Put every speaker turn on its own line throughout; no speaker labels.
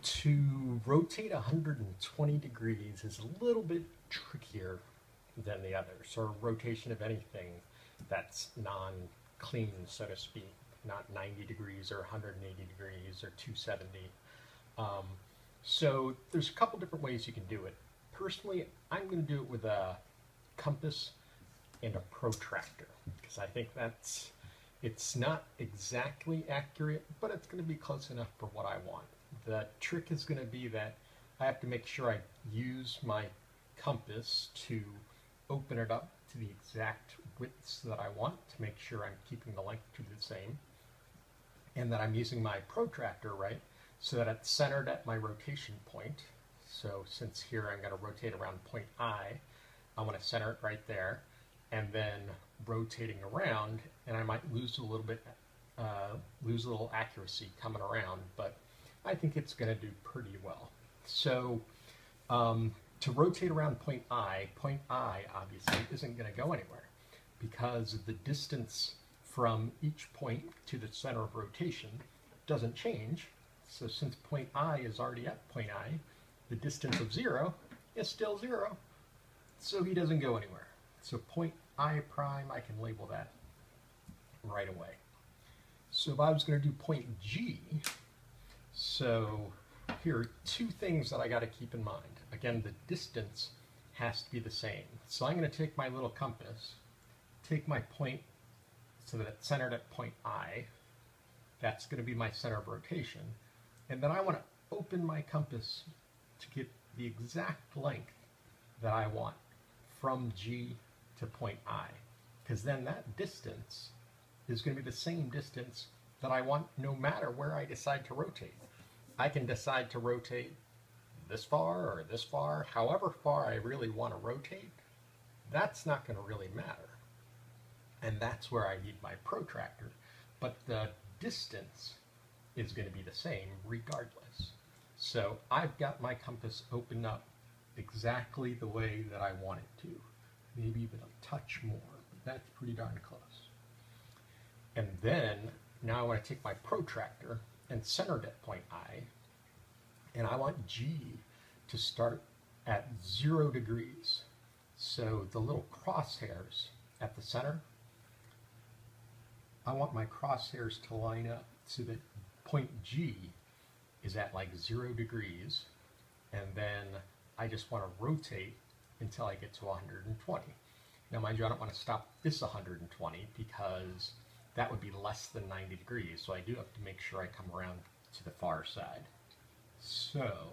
To rotate 120 degrees is a little bit trickier than the others, or rotation of anything that's non-clean, so to speak, not 90 degrees or 180 degrees or 270. Um, so there's a couple different ways you can do it. Personally, I'm going to do it with a compass and a protractor because I think it's not exactly accurate, but it's going to be close enough for what I want. The trick is going to be that I have to make sure I use my compass to open it up to the exact widths that I want to make sure I'm keeping the length to the same, and that I'm using my protractor right so that it's centered at my rotation point. So since here I'm going to rotate around point I want to center it right there, and then rotating around, and I might lose a little bit, lose a little accuracy coming around, but I think it's going to do pretty well. So to rotate around point I obviously isn't going to go anywhere because the distance from each point to the center of rotation doesn't change. So since point I is already at point I, the distance of 0 is still 0. So he doesn't go anywhere. So point I prime, I can label that right away. So if I was going to do point G, so here are two things that I got to keep in mind. Again, the distance has to be the same. So I'm going to take my little compass, take my point so that it's centered at point I. That's going to be my center of rotation. And then I want to open my compass to get the exact length that I want from G to point I. Because then that distance is going to be the same distance that I want no matter where I decide to rotate. I can decide to rotate this far or this far, however far I really want to rotate. That's not going to really matter. And that's where I need my protractor. But the distance is going to be the same regardless. So I've got my compass opened up exactly the way that I want it to. Maybe even a touch more, but that's pretty darn close. And then now I want to take my protractor and center it at point I, and I want G to start at 0 degrees. So the little crosshairs at the center, I want my crosshairs to line up so that point G is at like 0 degrees, and then I just want to rotate until I get to 120. Now mind you, I don't want to stop this 120 because that would be less than 90 degrees, so I do have to make sure I come around to the far side. So,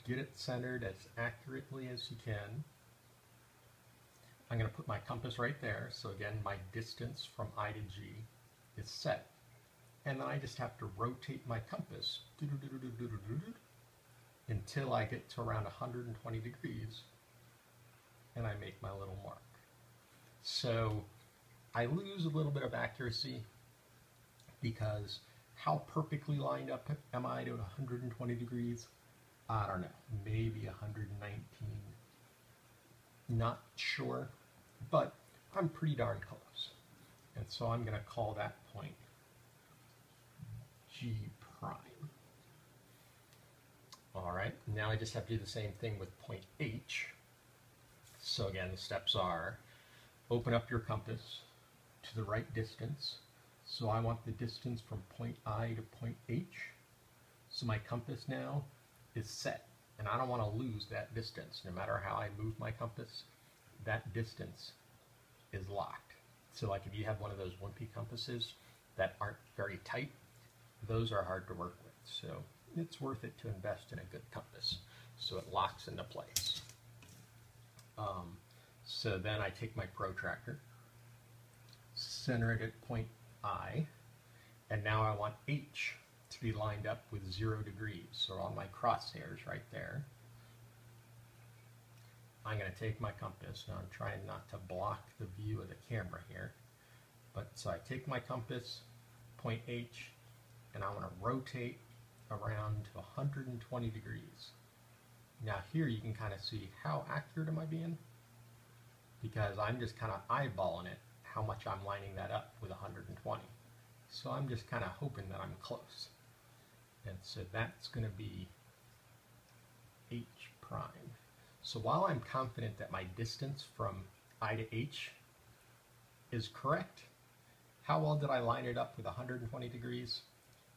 get it centered as accurately as you can. I'm going to put my compass right there, so again, my distance from I to G is set. And then I just have to rotate my compass until I get to around 120 degrees, and I make my little mark. So, I lose a little bit of accuracy because how perfectly lined up am I to 120 degrees? I don't know, maybe 119. Not sure, but I'm pretty darn close. And so I'm going to call that point G prime. All right, now I just have to do the same thing with point H. So again, the steps are open up your compass to the right distance. So I want the distance from point I to point H. So my compass now is set, and I don't want to lose that distance. No matter how I move my compass, that distance is locked. So like if you have one of those wimpy compasses that aren't very tight, those are hard to work with. So it's worth it to invest in a good compass so it locks into place. So then I take my protractor, center it at point I, and now I want H to be lined up with 0 degrees. So on my crosshairs right there, I'm going to take my compass. Now I'm trying not to block the view of the camera here. But so I take my compass, point H, and I want to rotate around to 120 degrees. Now here you can kind of see how accurate am I being? Because I'm just kind of eyeballing it, how much I'm lining that up with 120. So I'm just kind of hoping that I'm close. And so that's going to be h prime. So while I'm confident that my distance from I to h is correct, how well did I line it up with 120 degrees?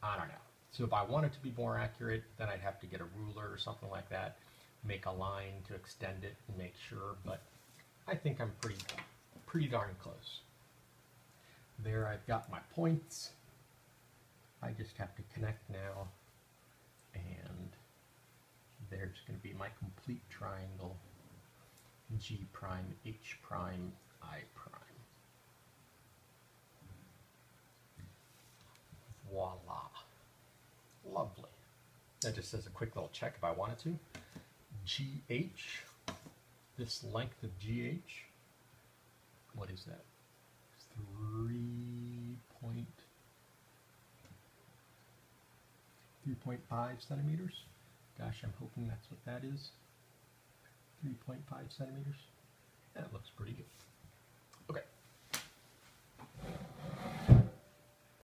I don't know. So if I wanted to be more accurate, then I'd have to get a ruler or something like that, make a line to extend it and make sure, but I think I'm pretty darn close. There I've got my points. I just have to connect now, and there's going to be my complete triangle, G prime, H prime, I prime. Voila. Lovely. That just as a quick little check if I wanted to. GH, this length of GH, what is that? 3.5 centimeters. Gosh, I'm hoping that's what that is. 3.5 centimeters. That looks pretty good.